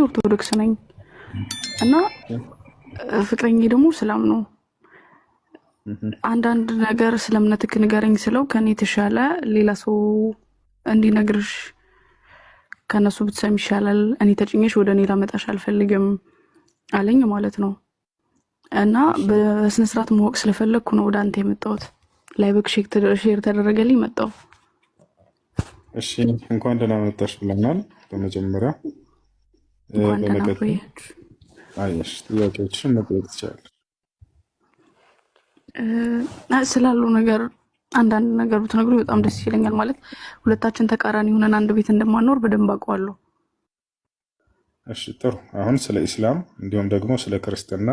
ኦርቶዶክስ ነኝ እና ፍቅረኛዬ ደግሞ እስላም ነው። አንዳንድ ነገር ስለ እምነትህ ንገረኝ ስለው ከኔ የተሻለ ሌላ ሰው እንዲነግርሽ ከነሱ ብትሰሚ ይሻላል፣ እኔ ተጭኘሽ ወደ እኔ ላመጣሽ አልፈልግም አለኝ ማለት ነው። እና በስነ ስርዓት ማወቅ ስለፈለግኩ ነው ወደ አንተ የመጣሁት። ላይቭክ ሼር ተደረገልኝ መጣሁ። እሺ እንኳን ደህና መጣሽ ብለናል። በመጀመሪያ እንኳን ደህና በመቀጠል ቆያችሁ። አየሽ ጥያቄዎችን መጠየቅ ትችላለሽ። ስላለው ነገር አንዳንድ ነገር ብትነግሩኝ በጣም ደስ ይለኛል። ማለት ሁለታችን ተቃራኒ ሆነን አንድ ቤት እንደማንኖር በደንብ አውቀዋለሁ። እሺ ጥሩ። አሁን ስለ ኢስላም እንዲሁም ደግሞ ስለ ክርስትና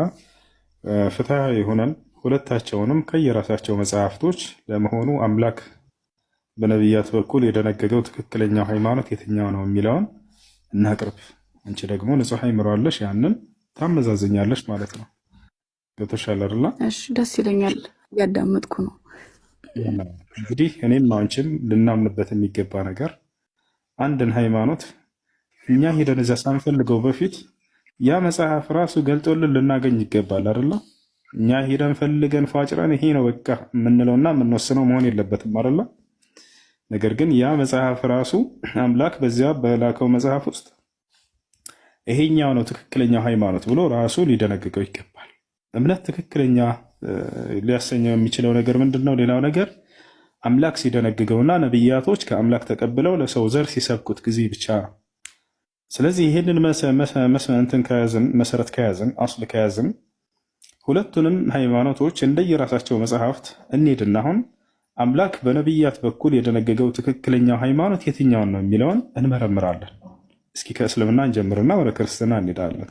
ፍትሃዊ ሆነን ሁለታቸውንም ከየራሳቸው መጽሐፍቶች ለመሆኑ አምላክ በነቢያት በኩል የደነገገው ትክክለኛው ሃይማኖት የትኛው ነው የሚለውን እናቅርብ። አንቺ ደግሞ ንጹህ አይምሮ አለሽ፣ ያንን ታመዛዘኛለሽ ማለት ነው። ገብቶሻል አይደል? እሺ ደስ ይለኛል። እያዳመጥኩ ነው። እንግዲህ እኔም አንቺም ልናምንበት የሚገባ ነገር አንድን ሃይማኖት እኛ ሄደን እዛ ሳንፈልገው በፊት ያ መጽሐፍ ራሱ ገልጦልን ልናገኝ ይገባል አይደል? እኛ ሄደን ፈልገን ፏጭረን ይሄ ነው በቃ የምንለውና የምንወስነው መሆን የለበትም አይደል? ነገር ግን ያ መጽሐፍ ራሱ አምላክ በዚያ በላከው መጽሐፍ ውስጥ ይሄኛው ነው ትክክለኛው ሃይማኖት ብሎ ራሱ ሊደነግገው ይገባል። እምነት ትክክለኛ ሊያሰኘው የሚችለው ነገር ምንድነው? ሌላው ነገር አምላክ ሲደነግገውና ነብያቶች ከአምላክ ተቀብለው ለሰው ዘር ሲሰብኩት ጊዜ ብቻ ነው። ስለዚህ ይሄንን መሰረት ከያዝን አስል ከያዝን ሁለቱንም ሃይማኖቶች እንደየራሳቸው መጽሐፍት እንሄድና አሁን አምላክ በነብያት በኩል የደነገገው ትክክለኛው ሃይማኖት የትኛውን ነው የሚለውን እንመረምራለን። እስኪ ከእስልምና እንጀምርና ወደ ክርስትና እንሄዳለን።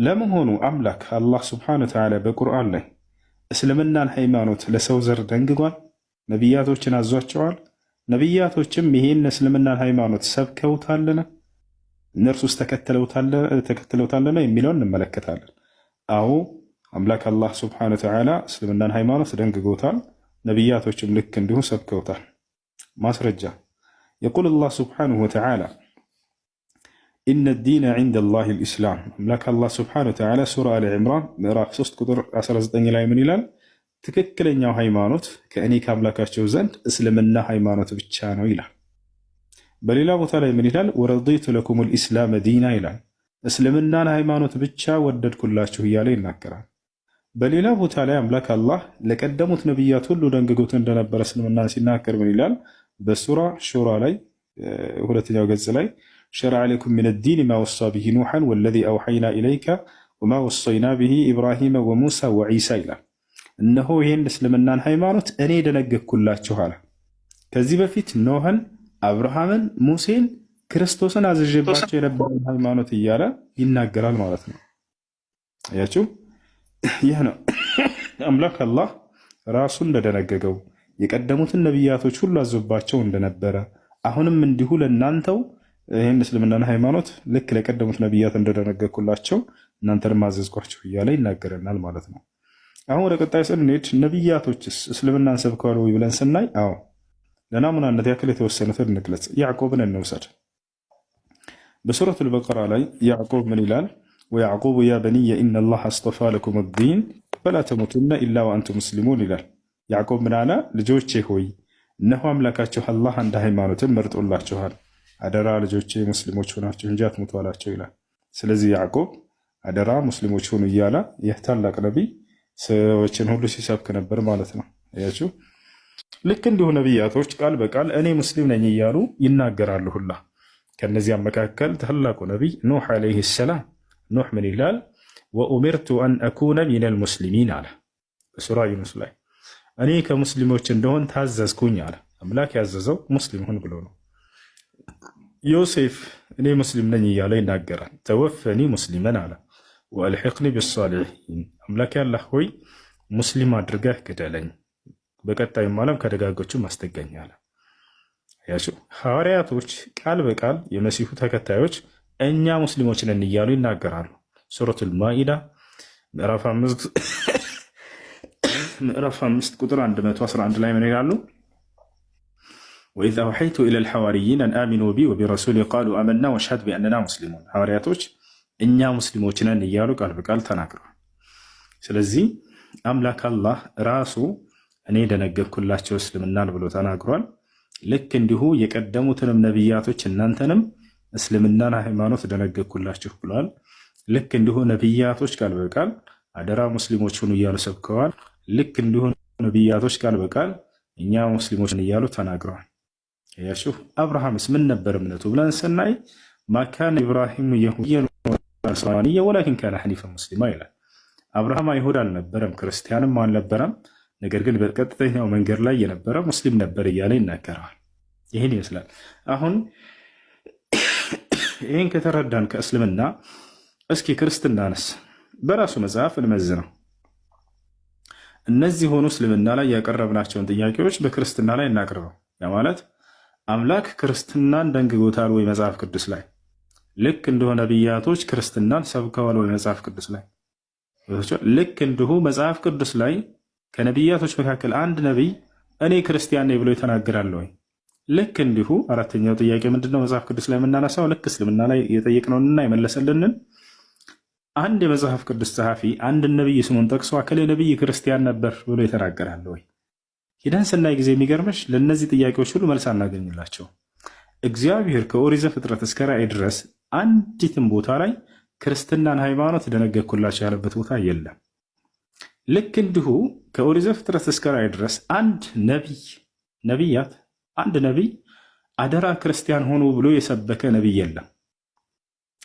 ለመሆኑ አምላክ አላህ ሱብሓነሁ ወተዓላ በቁርአን ላይ እስልምናን ሃይማኖት ለሰው ዘር ደንግጓል? ነብያቶችን አዟቸዋል? ነብያቶችም ይሄን እስልምናን ሃይማኖት ሰብከውታልን? እነርሱስ ተከትለውታልን የሚለውን እንመለከታለን። አዎ አምላክ አላህ ሱብሓነሁ ወተዓላ እስልምናን ሃይማኖት ደንግጎታል። ነብያቶችም ልክ እንዲሁ ሰብከውታል። ማስረጃ የቁል አላህ ሱብሓነሁ ወተዓላ ኢነ ዲነ ዒንደ ላሂ ልኢስላም። አምላክ አላህ ሱብሓነሁ ወተዓላ ሱራ አሊ ዕምራን ምዕራፍ 3 ቁጥር 19 ላይ ምን ይላል? ትክክለኛው ሃይማኖት ከእኔ ከአምላካቸው ዘንድ እስልምና ሃይማኖት ብቻ ነው ይላል። በሌላ ቦታ ላይ ምን ይላል? ወረዲቱ ለኩም ልኢስላም ዲና ይላል። እስልምናን ሃይማኖት ብቻ ወደድኩላችሁ እያለ ይናገራል። በሌላ ቦታ ላይ አምላክ አላህ ለቀደሙት ነብያት ሁሉ ደንግጎት እንደነበረ እስልምናን ሲናገር ምን ይላል? በሱራ ሹራ ላይ ሁለተኛው ገጽ ላይ ሸረዐ ለኩም ሚነ ዲን ማ ወሳ ብሂ ኑሐን ወለዚ አውሐይና ኢለይከ ወማ ወሰይና ብሂ ኢብራሂመ ወሙሳ ወዒሳ ይላል። እነሆ ይህን እስልምናን ሃይማኖት እኔ ደነገግኩላችሁ አለ። ከዚህ በፊት ኖህን፣ አብርሃምን፣ ሙሴን፣ ክርስቶስን አዝዤባቸው የነበረን ሃይማኖት እያለ ይናገራል ማለት ነው። አያችሁ? ይህ ነው አምላክ አላህ ራሱ እንደደነገገው የቀደሙትን ነቢያቶች ሁሉ አዞባቸው እንደነበረ አሁንም እንዲሁ ለእናንተው ይህን እስልምናን ሃይማኖት ልክ ለቀደሙት ነቢያት እንደደነገግኩላቸው እናንተንም አዘዝኳቸው እያለ ይናገረናል ማለት ነው። አሁን ወደ ቀጣይ ስንሄድ ነቢያቶችስ እስልምናን ሰብከዋል ወይ ብለን ስናይ፣ አዎ ለናሙናነት ያክል የተወሰኑትን እንግለጽ። ያዕቆብን እንውሰድ። በሱረቱል በቀራ ላይ ያዕቆብ ምን ይላል? ወያዕቁቡ ያ በንየ ኢነላህ አስጠፋ ለኩም ዲን ፈላ ተሙቱነ ኢላ ወአንቱም ሙስሊሙን ይላል። ያዕቆብ ምን አለ? ልጆቼ ሆይ እነሆ አምላካችሁ አላህ አንድ ሃይማኖትን መርጦላችኋል፣ አደራ ልጆቼ ሙስሊሞች ሆናችሁ እንጂ አትሙቱ አላቸው ይላል። ስለዚህ ያዕቆብ አደራ ሙስሊሞች ሆኑ እያለ ይህ ታላቅ ነቢይ ሰዎችን ሁሉ ሲሰብክ ነበር ማለት ነው። አያችሁ? ልክ እንዲሁ ነቢያቶች ቃል በቃል እኔ ሙስሊም ነኝ እያሉ ይናገራሉ ሁላ። ከነዚያም መካከል ታላቁ ነቢይ ኑህ ዓለይሂ ሰላም ኑህ ምን ይላል? ወኡሚርቱ አን አኩነ ሚነል ሙስሊሚን አለ በሱራ ዩኑስ ላይ። እኔ ከሙስሊሞች እንደሆን ታዘዝኩኝ አለ። አምላክ ያዘዘው ሙስሊም ሁን ብሎ ነው። ዮሴፍ እኔ ሙስሊም ነኝ እያለ ይናገራል። ተወፈኒ ሙስሊመን አለ ወአልሒቅኒ ቢሳሊሒን። አምላክ ያላህ ሆይ ሙስሊም አድርገህ ግደለኝ፣ በቀጣዩም ዓለም ከደጋጎቹ ማስጠጋኝ አለ። ያቸው ሐዋርያቶች ቃል በቃል የመሲሁ ተከታዮች እኛ ሙስሊሞች ነን እያሉ ይናገራሉ። ሱረቱል ማኢዳ ምዕራፍ 5 ቁጥር 111 ላይ ምን ይላሉ? ወኢዝ አውሐይቱ ኢለል ሐዋርይን አን አሚኑ ቢ ወቢረሱሊ ቃሉ አመና ወሽሀድ ቢአንና ሙስሊሙን። ሐዋርያቶች እኛ ሙስሊሞች ነን እያሉ ቃል በቃል ተናግረዋል። ስለዚህ አምላክ አላህ ራሱ እኔ ደነገግኩላቸው እስልምናን ብሎ ተናግሯል። ልክ እንዲሁ የቀደሙትንም ነቢያቶች እናንተንም እስልምናን ሃይማኖት ደነገግኩላችሁ ብለዋል። ልክ እንዲሁ ነቢያቶች ቃል በቃል አደራ ሙስሊሞች ሁኑ እያሉ ሰብከዋል። ልክ እንዲሁ ነቢያቶች ቃል በቃል እኛ ሙስሊሞችን እያሉ ተናግረዋል። ያሹ አብርሃምስ ምን ነበር እምነቱ ብለን ስናይ ማካነ ኢብራሂም የሁዲየን ወነስራንየ ወላኪን ካነ ሐኒፈን ሙስሊማ ይላል። አብርሃም አይሁድ አልነበረም፣ ክርስቲያንም አልነበረም። ነገር ግን በቀጥተኛው መንገድ ላይ የነበረ ሙስሊም ነበር እያለ ይናገረዋል። ይህን ይመስላል። አሁን ይህን ከተረዳን ከእስልምና እስኪ ክርስትናንስ በራሱ መጽሐፍ እንመዝነው። እነዚህ ሆኑ እስልምና ላይ ያቀረብናቸውን ጥያቄዎች በክርስትና ላይ እናቅርበው። ያ ማለት አምላክ ክርስትናን ደንግጎታል ወይ መጽሐፍ ቅዱስ ላይ? ልክ እንደሆነ ነቢያቶች ክርስትናን ሰብከዋል ወይ መጽሐፍ ቅዱስ ላይ? ልክ እንዲሁ መጽሐፍ ቅዱስ ላይ ከነቢያቶች መካከል አንድ ነቢይ እኔ ክርስቲያን ነኝ ብሎ ይተናገራል ወይ? ልክ እንዲሁ አራተኛው ጥያቄ ምንድነው? መጽሐፍ ቅዱስ ላይ የምናነሳው ልክ እስልምና ላይ የጠየቅነውንና የመለሰልንን አንድ የመጽሐፍ ቅዱስ ጸሐፊ አንድ ነቢይ ስሙን ጠቅሶ አከሌ ነቢይ ክርስቲያን ነበር ብሎ ይተናገራል ወይ? ሂደን ስናይ ጊዜ የሚገርምሽ ለእነዚህ ጥያቄዎች ሁሉ መልስ አናገኝላቸው። እግዚአብሔር ከኦሪት ዘፍጥረት እስከ ራእይ ድረስ አንዲትም ቦታ ላይ ክርስትናን ሃይማኖት ደነገግኩላቸው ያለበት ቦታ የለም። ልክ እንዲሁ ከኦሪት ዘፍጥረት እስከ ራእይ ድረስ አንድ ነቢይ አደራ ክርስቲያን ሆኑ ብሎ የሰበከ ነቢይ የለም።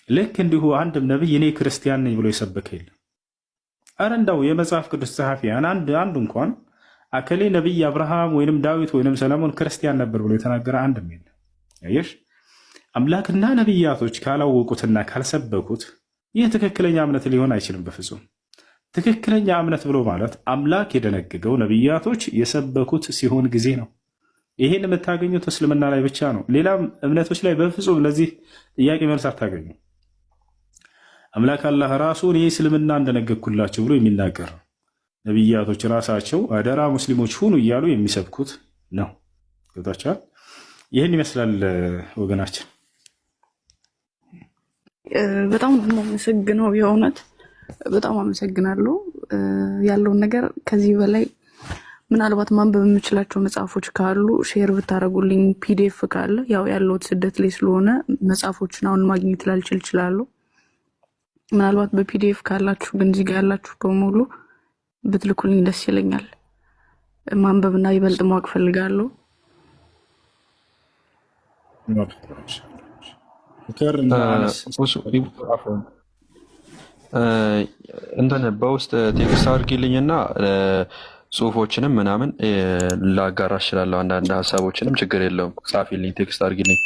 ልክ እንዲሁ አንድም ነቢይ እኔ ክርስቲያን ነኝ ብሎ የሰበከ የለም። አረ እንዳው የመጽሐፍ ቅዱስ ጸሐፊያን አንድ እንኳን አከሌ ነቢይ አብርሃም ወይንም ዳዊት ወይንም ሰለሞን ክርስቲያን ነበር ብሎ የተናገረ አንድም የለም። ያየሽ አምላክና ነቢያቶች ካላወቁትና ካልሰበኩት ይህ ትክክለኛ እምነት ሊሆን አይችልም በፍጹም። ትክክለኛ እምነት ብሎ ማለት አምላክ የደነገገው ነቢያቶች የሰበኩት ሲሆን ጊዜ ነው። ይሄን የምታገኙት እስልምና ላይ ብቻ ነው። ሌላ እምነቶች ላይ በፍጹም ለዚህ ጥያቄ መልስ አታገኙ። አምላክ አላህ ራሱ እኔ እስልምና እንደነገግኩላቸው ብሎ የሚናገር ነቢያቶች ራሳቸው አደራ ሙስሊሞች ሁኑ እያሉ የሚሰብኩት ነው። ገብታችኋል? ይህን ይመስላል ወገናችን። በጣም ነው አመሰግነው። የእውነት በጣም አመሰግናለሁ። ያለውን ነገር ከዚህ በላይ ምናልባት ማንበብ የምችላቸው መጽሐፎች ካሉ ሼር ብታደርጉልኝ፣ ፒዲኤፍ ካለ ያው ያለሁት ስደት ላይ ስለሆነ መጽሐፎችን አሁን ማግኘት ላልችል እችላለሁ። ምናልባት በፒዲኤፍ ካላችሁ ግን እዚህ ጋር ያላችሁ በሙሉ ብትልኩልኝ ደስ ይለኛል። ማንበብና ይበልጥ ማወቅ ፈልጋለሁ። እንትን በውስጥ ቴክስት አድርጊልኝና ጽሁፎችንም ምናምን ላጋራ እችላለሁ። አንዳንድ ሀሳቦችንም ችግር የለውም ጻፊልኝ፣ ቴክስት አድርጊልኝ።